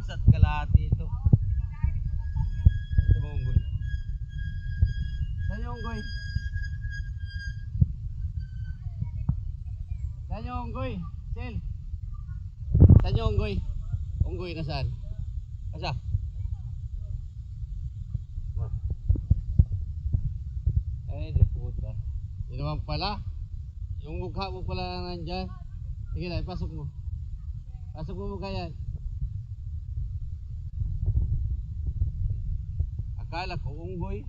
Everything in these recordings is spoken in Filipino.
oras at kalahati ito. Ito mga unggoy. Saan yung unggoy? Saan yung unggoy? Sil? Saan yung unggoy? Unggoy na saan? Asa? Ay, di puta. Yun naman pala. Yung mukha mo pala nandyan. Sige na, pasok mo. Pasok mo mukha yan. Akala ko unggoy.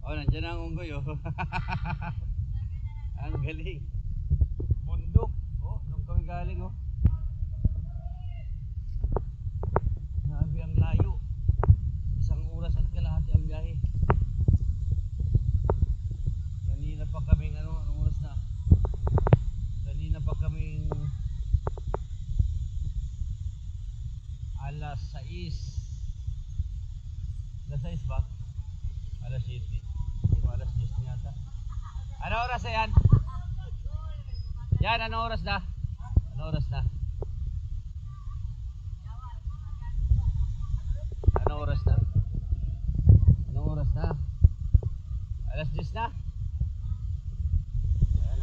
Oh, nandyan ang unggoy oh. Ang galing. Bundok. Oh, nung kami galing oh. Grabe ang layo. 1 oras at kalahati ang biyahe. Kanina pa kaming anong oras na? Kanina pa kaming alas 6. Alas 6 ba? Alas 7. Hindi ba alas 10 yata? Ano oras na yan? Yan, ano oras na? Ano oras na? Ano oras na? Anong oras na? Alas 10 na? Ayan.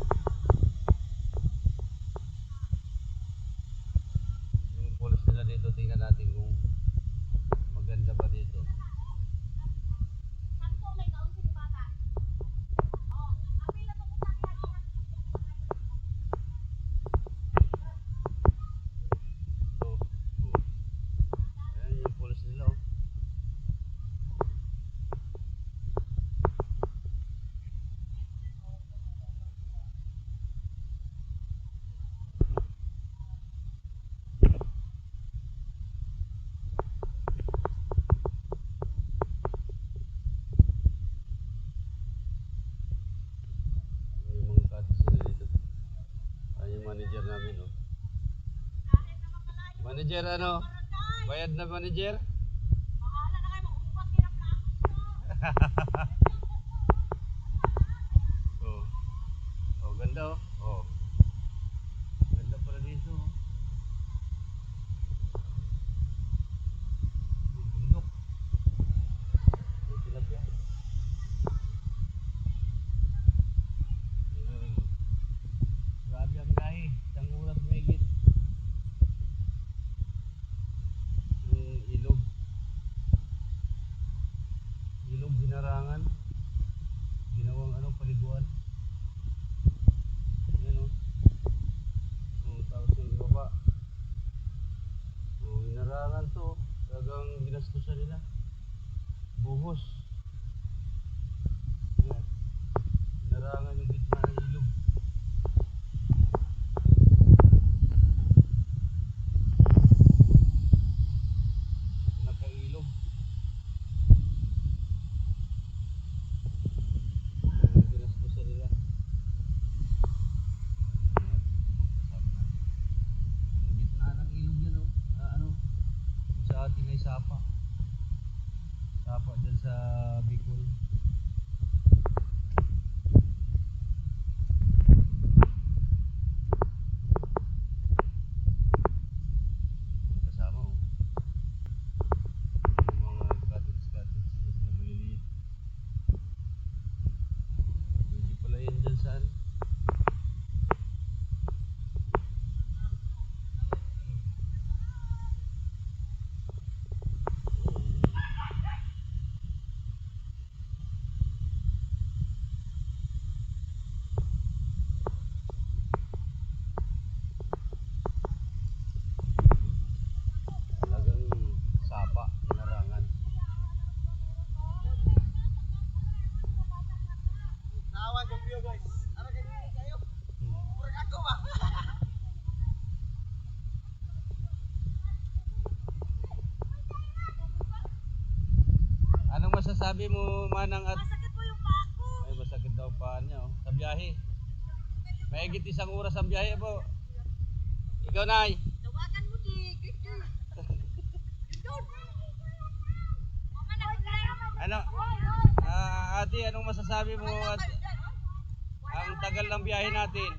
Yung pulos nila dito, tingnan natin kung maganda ba dito. Ayan yung pulos nila oh. Yung mga katis nila dito. Ayan yung manager namin oh. Manager ano? Bayad na manager? Mahala na kayo, mag-upas hirap na ako. Oh. Oh, ganda oh. Oh. Ganda pala dito oh. Yung bundok. Yung tilapia. Ayun. Grabe ang gahe. 1 oras mahigit. Yung ilog. Ilog ginarangan. Ginawang ano, paliguan. Ayan oh. Oh, tapos yung baba. Oh, ginarangan to. Talagang ginastusan nila. Buhos. Ayan. Ginarangan yung gitna ng ilog. Nakailog. Talagang ginastusan nila. Kasama natin. Yung gitna ng ilog yan oh. Ano? Yung sa atin ay sapa. Sapa dyan sa Bicol. Kasama oh. Yung mga cottage na sila maliliit. Hindi pala yan dyan saan. Talagang sapa, ginarangan. Nawa yung view guys. Ano ganyan kayo? Purag ako ba? Anong masasabi mo manang at Masakit po yung paa ko. ay masakit daw paan niya oh. Sa biyahe. Mahigit 1 oras ang biyahe po. Ikaw nay. Tawagan mo di. Doon. Mama na, Ano? Ate, anong masasabi mo at ang tagal ng biyahe natin?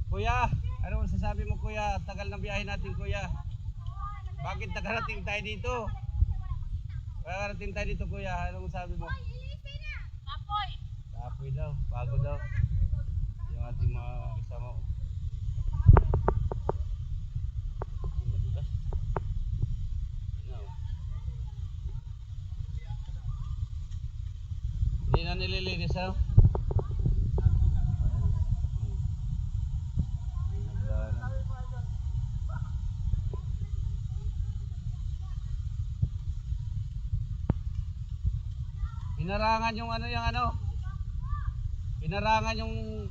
Kuya, Ano masasabi mo kuya? Tagal ng biyahe natin kuya. Bakit nakarating tayo dito? Nakarating tayo dito kuya. Ano masasabi mo? Apoy! Apoy daw, pagod daw. Yung ating mga kasama. Madulas. Ano? Hindi na nililinis ha? Pinarangan yung ano. Pinarangan yung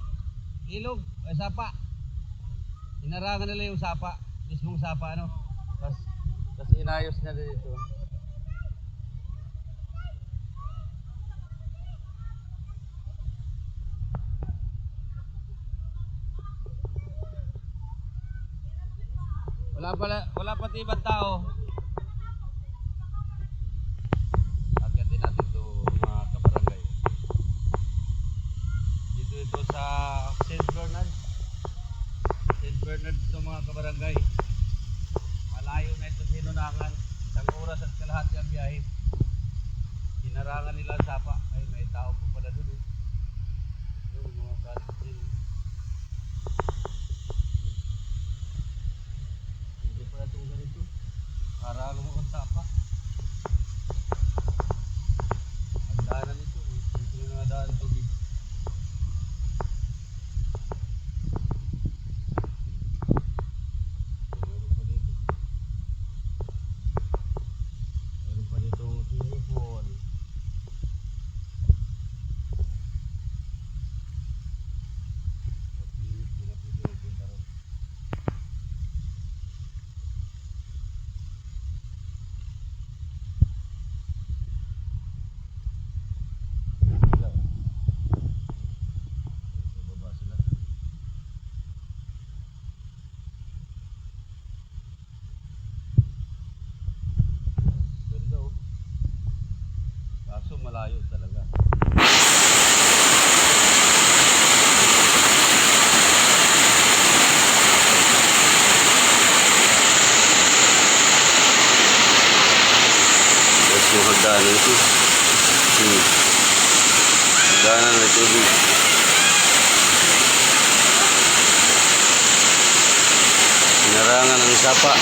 ilog, ay sapa. Pinarangan nila yung sapa, mismong sapa ano. Tapos inayos na dito. Wala pati ibang tao. Akyatin natin to mga kabarangay. Dito sa St. Bernard. St. Bernard ito mga kabarangay. Malayo na ito sa Hinunangan. Isang oras at kalahati ang biyahe. Hinarangan nila ang sapa. Ay, may tao po pala dun. Yung mga kalit din. Hindi pala itong ganito. Harangan mo ang sapa. Ang daanan ito. Dito na daan tubig. Kaso malayo talaga. Yes, yung hagdanan ito. Hagdanan na tubig. Pinarangan ng sapa.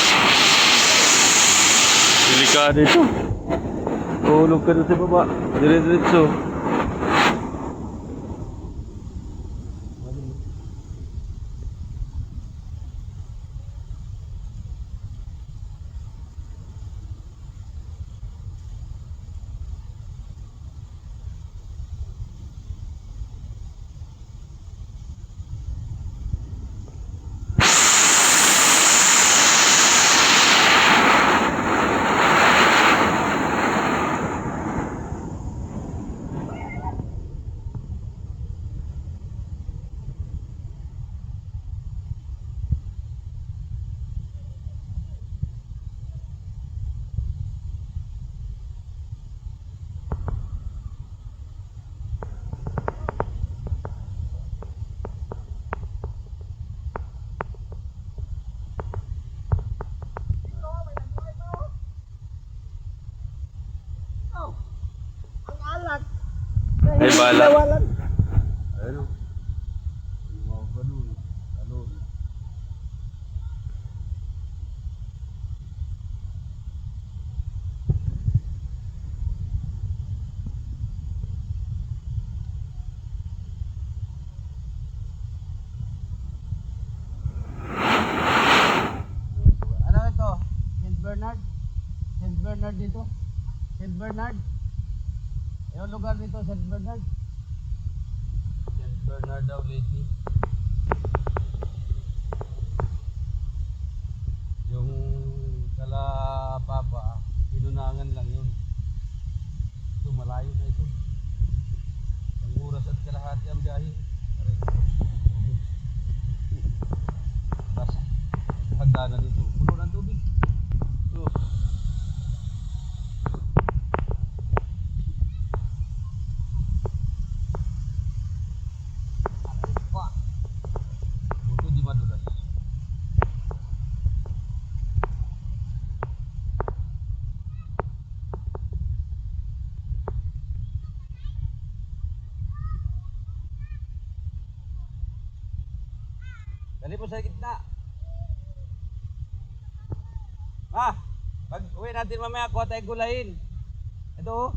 Delikado ito. Tulog ka doon sa baba. Dire-diretso. Ay, bala. Ayun o. Mga balon. Talon. Ano ito? St. Bernard? St. Bernard dito? St. Bernard? Yung lugar dito, St. Bernard? St. Bernard daw, Lady. Yung kala Papa, Hinunangan lang yun. Ito, malayo na ito. Ang oras at kalahati ang biyahe. Tapos, hagdanan ito. Puno ng tubig. Ito. Buto di madulas. Dali po sa gitna. Ah, pag uwi natin mamaya, kuha tayong gulayin. Ito oh.